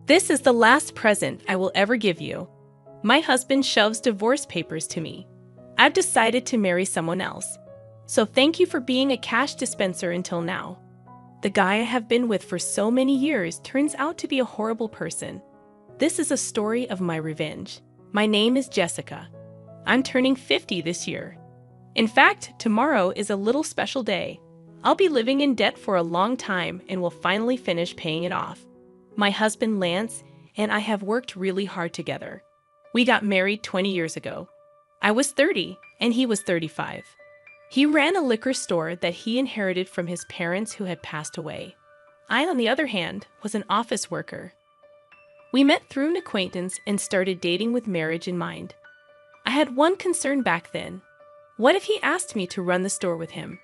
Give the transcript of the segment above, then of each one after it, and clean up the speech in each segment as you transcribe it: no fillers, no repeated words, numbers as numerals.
This is the last present I will ever give you. My husband shoves divorce papers to me. I've decided to marry someone else. So thank you for being a cash dispenser until now. The guy I have been with for so many years turns out to be a horrible person. This is a story of my revenge. My name is Jessica. I'm turning 50 this year. In fact, tomorrow is a little special day. I'll be living in debt for a long time and will finally finish paying it off. My husband Lance and I have worked really hard together. We got married 20 years ago. I was 30 and he was 35. He ran a liquor store that he inherited from his parents who had passed away. I, on the other hand, was an office worker. We met through an acquaintance and started dating with marriage in mind. I had one concern back then. What if he asked me to run the store with him?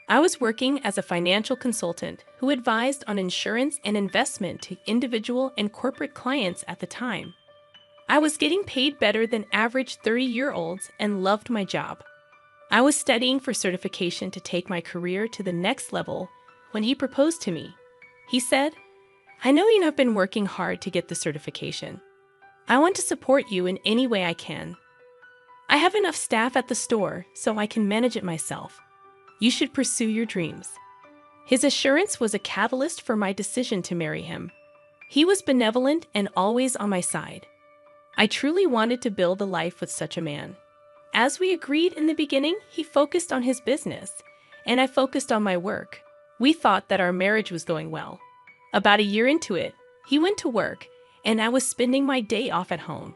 I was working as a financial consultant who advised on insurance and investment to individual and corporate clients at the time. I was getting paid better than average 30-year-olds and loved my job. I was studying for certification to take my career to the next level when he proposed to me. He said, "I know you have been working hard to get the certification. I want to support you in any way I can. I have enough staff at the store so I can manage it myself. You should pursue your dreams." His assurance was a catalyst for my decision to marry him. He was benevolent and always on my side. I truly wanted to build a life with such a man. As we agreed in the beginning, he focused on his business, and I focused on my work. We thought that our marriage was going well. About a year into it, he went to work, and I was spending my day off at home.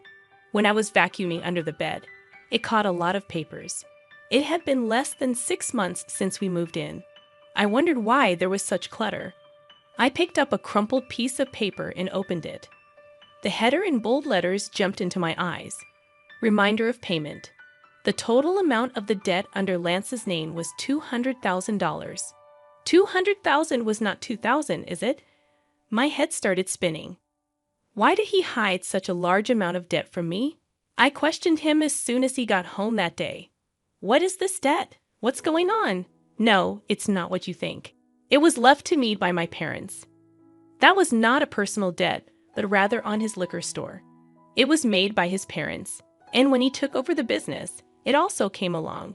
When I was vacuuming under the bed, it caught a lot of papers. It had been less than 6 months since we moved in. I wondered why there was such clutter. I picked up a crumpled piece of paper and opened it. The header in bold letters jumped into my eyes. Reminder of payment. The total amount of the debt under Lance's name was $200,000. $200,000 was not $2,000, is it? My head started spinning. Why did he hide such a large amount of debt from me? I questioned him as soon as he got home that day. What is this debt? What's going on? No, it's not what you think. It was left to me by my parents. That was not a personal debt, but rather on his liquor store. It was made by his parents, and when he took over the business, it also came along.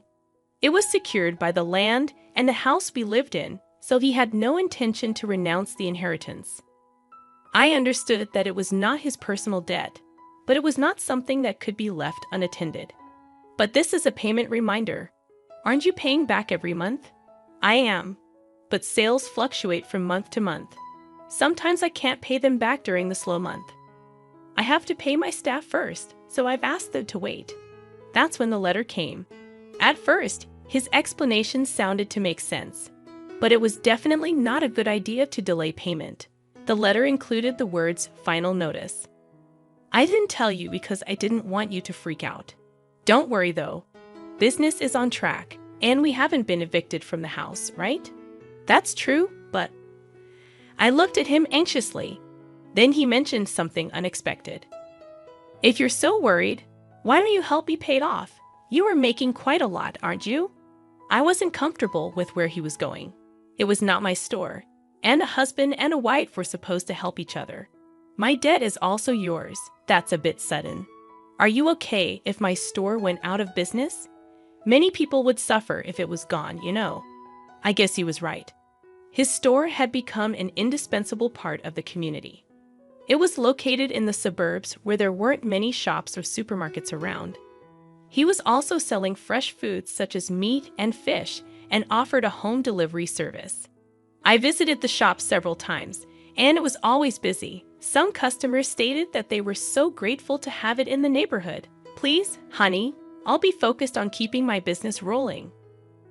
It was secured by the land and the house we lived in, so he had no intention to renounce the inheritance. I understood that it was not his personal debt, but it was not something that could be left unattended. But this is a payment reminder. Aren't you paying back every month? I am, but sales fluctuate from month to month. Sometimes I can't pay them back during the slow month. I have to pay my staff first, so I've asked them to wait. That's when the letter came. At first, his explanation sounded to make sense, but it was definitely not a good idea to delay payment. The letter included the words "final notice." I didn't tell you because I didn't want you to freak out. Don't worry though. Business is on track, and we haven't been evicted from the house, right? That's true, but... I looked at him anxiously. Then he mentioned something unexpected. If you're so worried, why don't you help me pay it off? You are making quite a lot, aren't you? I wasn't comfortable with where he was going. It was not my store, and a husband and a wife were supposed to help each other. My debt is also yours. That's a bit sudden. Are you okay if my store went out of business? Many people would suffer if it was gone, you know. I guess he was right. His store had become an indispensable part of the community. It was located in the suburbs where there weren't many shops or supermarkets around. He was also selling fresh foods such as meat and fish and offered a home delivery service. I visited the shop several times, and it was always busy. Some customers stated that they were so grateful to have it in the neighborhood. Please, honey, I'll be focused on keeping my business rolling.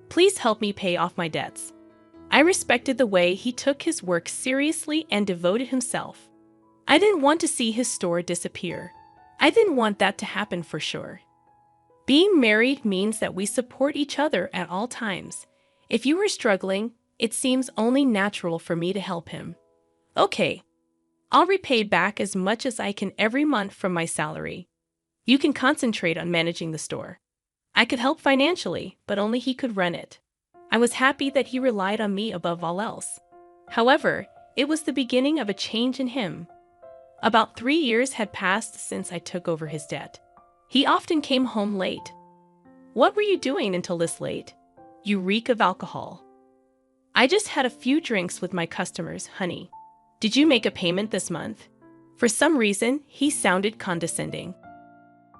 Please help me pay off my debts. I respected the way he took his work seriously and devoted himself. I didn't want to see his store disappear. I didn't want that to happen for sure. Being married means that we support each other at all times. If you are struggling, it seems only natural for me to help him. Okay, I'll repay back as much as I can every month from my salary. You can concentrate on managing the store. I could help financially, but only he could run it. I was happy that he relied on me above all else. However, it was the beginning of a change in him. About 3 years had passed since I took over his debt. He often came home late. What were you doing until this late? You reek of alcohol. I just had a few drinks with my customers, honey. Did you make a payment this month? For some reason, he sounded condescending.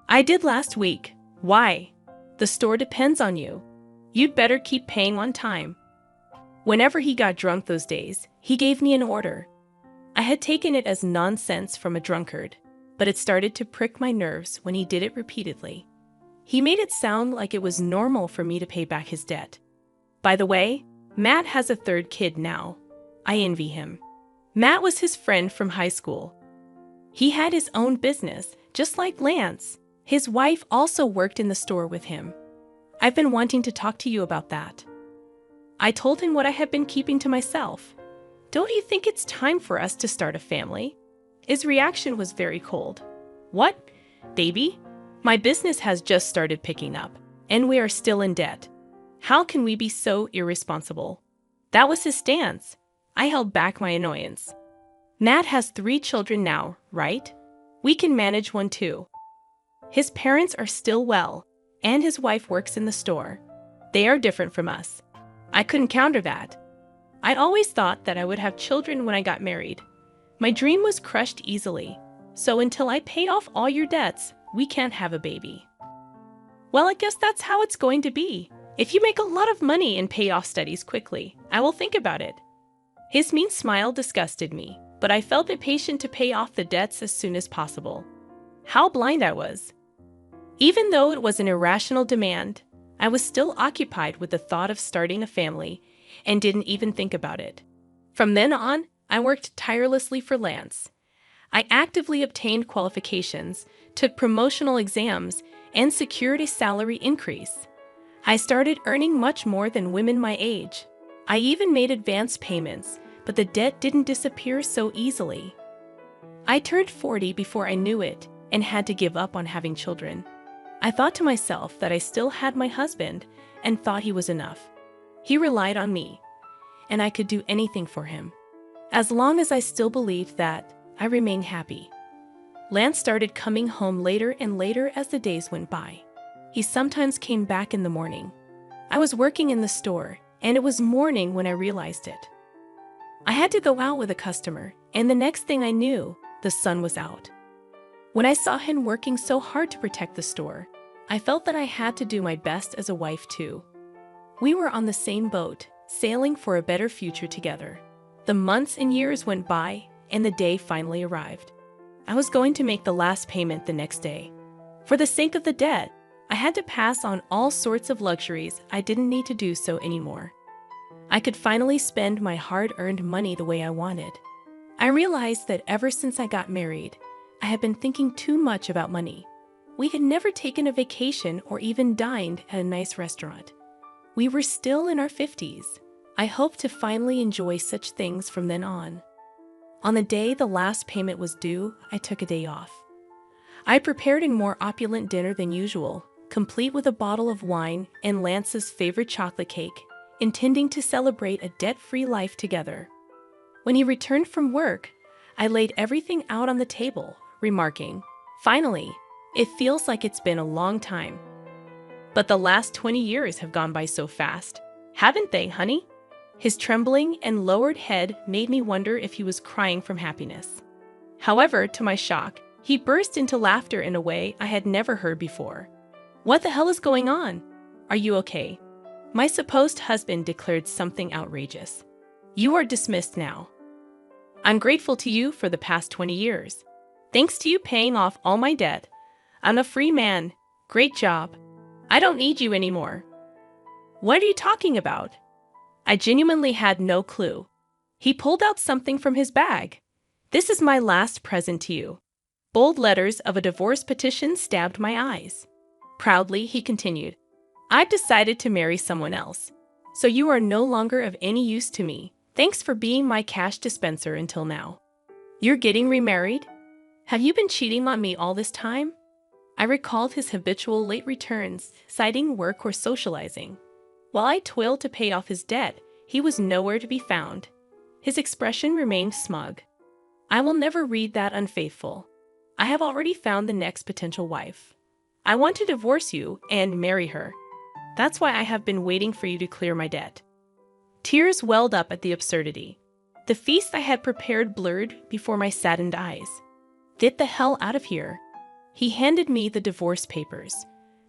I did last week. Why? The store depends on you. You'd better keep paying on time. Whenever he got drunk those days, he gave me an order. I had taken it as nonsense from a drunkard, but it started to prick my nerves when he did it repeatedly. He made it sound like it was normal for me to pay back his debt. By the way, Matt has a third kid now. I envy him. Matt was his friend from high school. He had his own business, just like Lance. His wife also worked in the store with him. I've been wanting to talk to you about that. I told him what I had been keeping to myself. Don't you think it's time for us to start a family? His reaction was very cold. What, baby? My business has just started picking up, and we are still in debt. How can we be so irresponsible? That was his stance. I held back my annoyance. Matt has 3 children now, right? We can manage one too. His parents are still well, and his wife works in the store. They are different from us. I couldn't counter that. I'd always thought that I would have children when I got married. My dream was crushed easily, so until I pay off all your debts, we can't have a baby. Well, I guess that's how it's going to be. If you make a lot of money and pay off studies quickly, I will think about it. His mean smile disgusted me, but I felt impatient to pay off the debts as soon as possible. How blind I was. Even though it was an irrational demand, I was still occupied with the thought of starting a family and didn't even think about it. From then on, I worked tirelessly for Lance. I actively obtained qualifications, took promotional exams, and secured a salary increase. I started earning much more than women my age. I even made advance payments, but the debt didn't disappear so easily. I turned 40 before I knew it and had to give up on having children. I thought to myself that I still had my husband and thought he was enough. He relied on me, and I could do anything for him. As long as I still believed that, I remained happy. Lance started coming home later and later as the days went by. He sometimes came back in the morning. I was working in the store, and it was morning when I realized it. I had to go out with a customer, and the next thing I knew, the sun was out. When I saw him working so hard to protect the store, I felt that I had to do my best as a wife too. We were on the same boat, sailing for a better future together. The months and years went by, and the day finally arrived. I was going to make the last payment the next day. For the sake of the debt, I had to pass on all sorts of luxuries I didn't need to do so anymore. I could finally spend my hard-earned money the way I wanted. I realized that ever since I got married, I had been thinking too much about money. We had never taken a vacation or even dined at a nice restaurant. We were still in our 50s. I hoped to finally enjoy such things from then on. On the day the last payment was due, I took a day off. I prepared a more opulent dinner than usual, complete with a bottle of wine and Lance's favorite chocolate cake, intending to celebrate a debt-free life together. When he returned from work, I laid everything out on the table, remarking, "Finally, it feels like it's been a long time." But the last 20 years have gone by so fast, haven't they, honey? His trembling and lowered head made me wonder if he was crying from happiness. However, to my shock, he burst into laughter in a way I had never heard before. "What the hell is going on? Are you okay?" My supposed husband declared something outrageous. "You are dismissed now. I'm grateful to you for the past 20 years. Thanks to you paying off all my debt, I'm a free man. Great job. I don't need you anymore." "What are you talking about?" I genuinely had no clue. He pulled out something from his bag. "This is my last present to you." Bold letters of a divorce petition stabbed my eyes. Proudly, he continued, "I've decided to marry someone else, so you are no longer of any use to me. Thanks for being my cash dispenser until now. You're getting remarried? Have you been cheating on me all this time?" I recalled his habitual late returns, citing work or socializing. While I toiled to pay off his debt, he was nowhere to be found. His expression remained smug. I will never read that unfaithful. I have already found the next potential wife. I want to divorce you and marry her. That's why I have been waiting for you to clear my debt." Tears welled up at the absurdity. The feast I had prepared blurred before my saddened eyes. "Get the hell out of here." He handed me the divorce papers.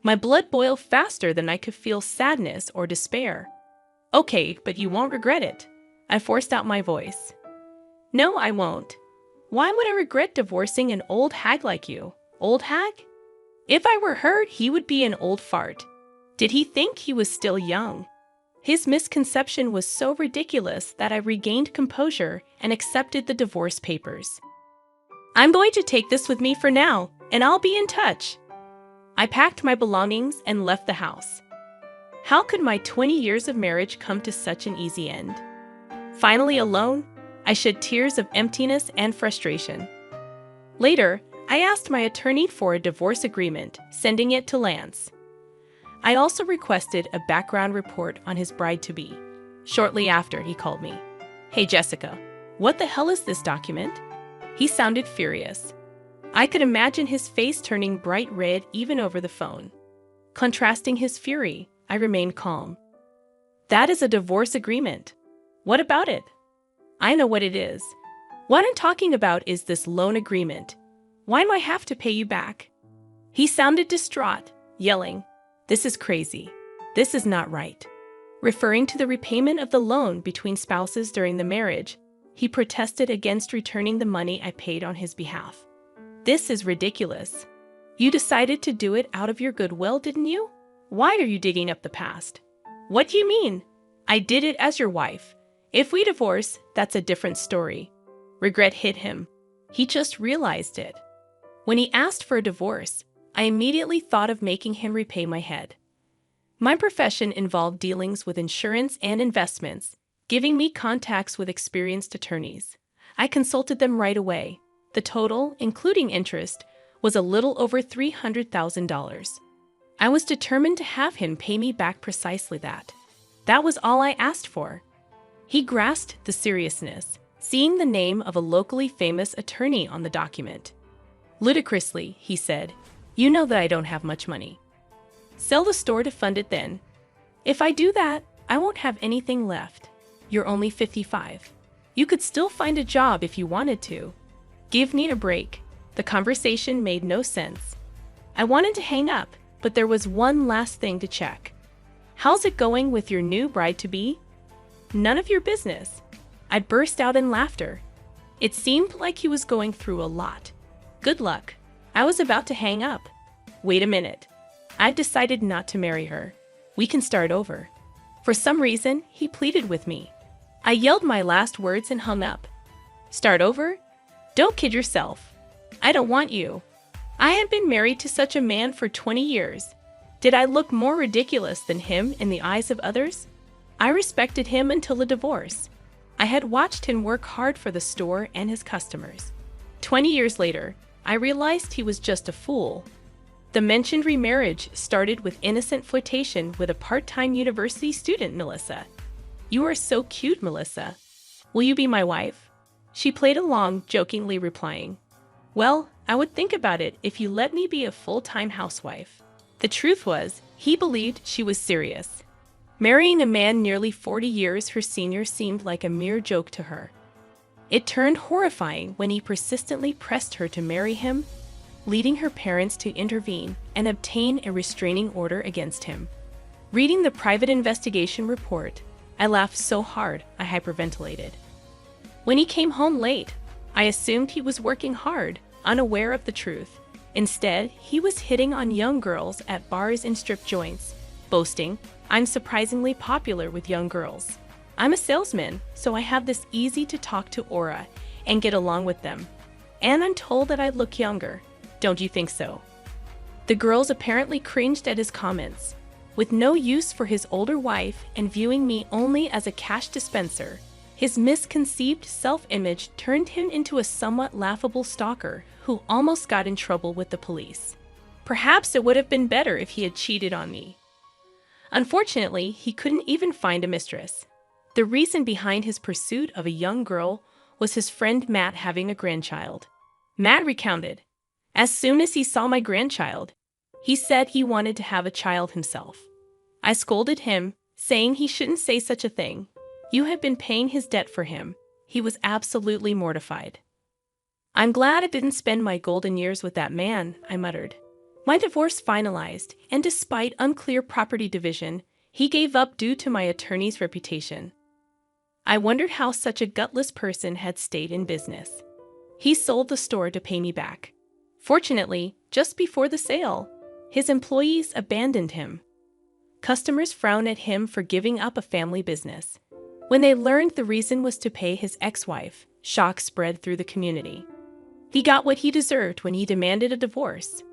My blood boiled faster than I could feel sadness or despair. "Okay, but you won't regret it." I forced out my voice. "No, I won't. Why would I regret divorcing an old hag like you?" "Old hag?" If I were her, he would be an old fart. Did he think he was still young? His misconception was so ridiculous that I regained composure and accepted the divorce papers. "I'm going to take this with me for now, and I'll be in touch." I packed my belongings and left the house. How could my 20 years of marriage come to such an easy end? Finally alone, I shed tears of emptiness and frustration. Later, I asked my attorney for a divorce agreement, sending it to Lance. I also requested a background report on his bride-to-be. Shortly after, he called me. "Hey Jessica, what the hell is this document?" He sounded furious. I could imagine his face turning bright red even over the phone. Contrasting his fury, I remained calm. "That is a divorce agreement." "What about it?" "I know what it is. What I'm talking about is this loan agreement. Why do I have to pay you back?" He sounded distraught, yelling, "This is crazy. This is not right." Referring to the repayment of the loan between spouses during the marriage, he protested against returning the money I paid on his behalf. "This is ridiculous. You decided to do it out of your goodwill, didn't you? Why are you digging up the past?" "What do you mean? I did it as your wife. If we divorce, that's a different story." Regret hit him. He just realized it. When he asked for a divorce, I immediately thought of making him repay my head. My profession involved dealings with insurance and investments, giving me contacts with experienced attorneys. I consulted them right away. The total, including interest, was a little over $300,000. I was determined to have him pay me back precisely that. That was all I asked for. He grasped the seriousness, seeing the name of a locally famous attorney on the document. Ludicrously, he said, "You know that I don't have much money. Sell the store to fund it then." "If I do that, I won't have anything left. You're only 55. You could still find a job if you wanted to. Give me a break." The conversation made no sense. I wanted to hang up, but there was one last thing to check. "How's it going with your new bride-to-be?" "None of your business." I burst out in laughter. It seemed like he was going through a lot. "Good luck." I was about to hang up. "Wait a minute. I've decided not to marry her. We can start over." For some reason, he pleaded with me. I yelled my last words and hung up. "Start over? Don't kid yourself. I don't want you. I had been married to such a man for 20 years. Did I look more ridiculous than him in the eyes of others? I respected him until the divorce. I had watched him work hard for the store and his customers. 20 years later, I realized he was just a fool. The mentioned remarriage started with innocent flirtation with a part-time university student, Melissa. "You are so cute, Melissa. Will you be my wife?" She played along, jokingly replying, "Well, I would think about it if you let me be a full-time housewife." The truth was, he believed she was serious. Marrying a man nearly 40 years her senior seemed like a mere joke to her. It turned horrifying when he persistently pressed her to marry him, leading her parents to intervene and obtain a restraining order against him. Reading the private investigation report, I laughed so hard I hyperventilated. When he came home late, I assumed he was working hard, unaware of the truth. Instead, he was hitting on young girls at bars and strip joints, boasting, "I'm surprisingly popular with young girls. I'm a salesman, so I have this easy-to-talk-to aura and get along with them. And I'm told that I look younger. Don't you think so?" The girls apparently cringed at his comments. With no use for his older wife and viewing me only as a cash dispenser, his misconceived self-image turned him into a somewhat laughable stalker who almost got in trouble with the police. Perhaps it would have been better if he had cheated on me. Unfortunately, he couldn't even find a mistress. The reason behind his pursuit of a young girl was his friend Matt having a grandchild. Matt recounted, "As soon as he saw my grandchild, he said he wanted to have a child himself. I scolded him, saying he shouldn't say such a thing. You have been paying his debt for him." He was absolutely mortified. "I'm glad I didn't spend my golden years with that man," I muttered. My divorce finalized, and despite unclear property division, he gave up due to my attorney's reputation. I wondered how such a gutless person had stayed in business. He sold the store to pay me back. Fortunately, just before the sale, his employees abandoned him. Customers frowned at him for giving up a family business. When they learned the reason was to pay his ex-wife, shock spread through the community. He got what he deserved when he demanded a divorce.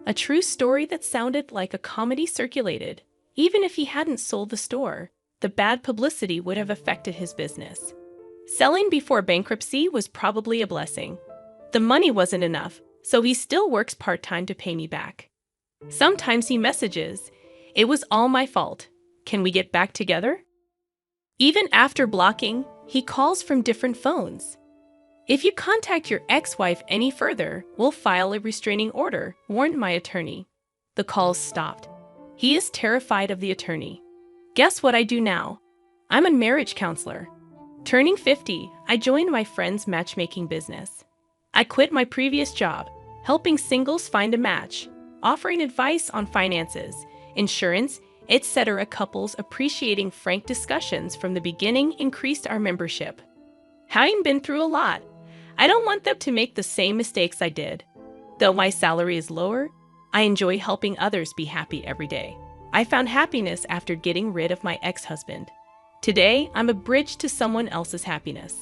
A true story that sounded like a comedy circulated. Even if he hadn't sold the store, the bad publicity would have affected his business. Selling before bankruptcy was probably a blessing. The money wasn't enough, so he still works part-time to pay me back. Sometimes he messages, "It was all my fault. Can we get back together?" Even after blocking, he calls from different phones. "If you contact your ex-wife any further, we'll file a restraining order," warned my attorney. The calls stopped. He is terrified of the attorney. Guess what I do now? I'm a marriage counselor. Turning 50, I joined my friend's matchmaking business. I quit my previous job, helping singles find a match, offering advice on finances, insurance, etc. Couples appreciating frank discussions from the beginning increased our membership. Having been through a lot, I don't want them to make the same mistakes I did. Though my salary is lower, I enjoy helping others be happy every day. I found happiness after getting rid of my ex-husband. Today, I'm a bridge to someone else's happiness.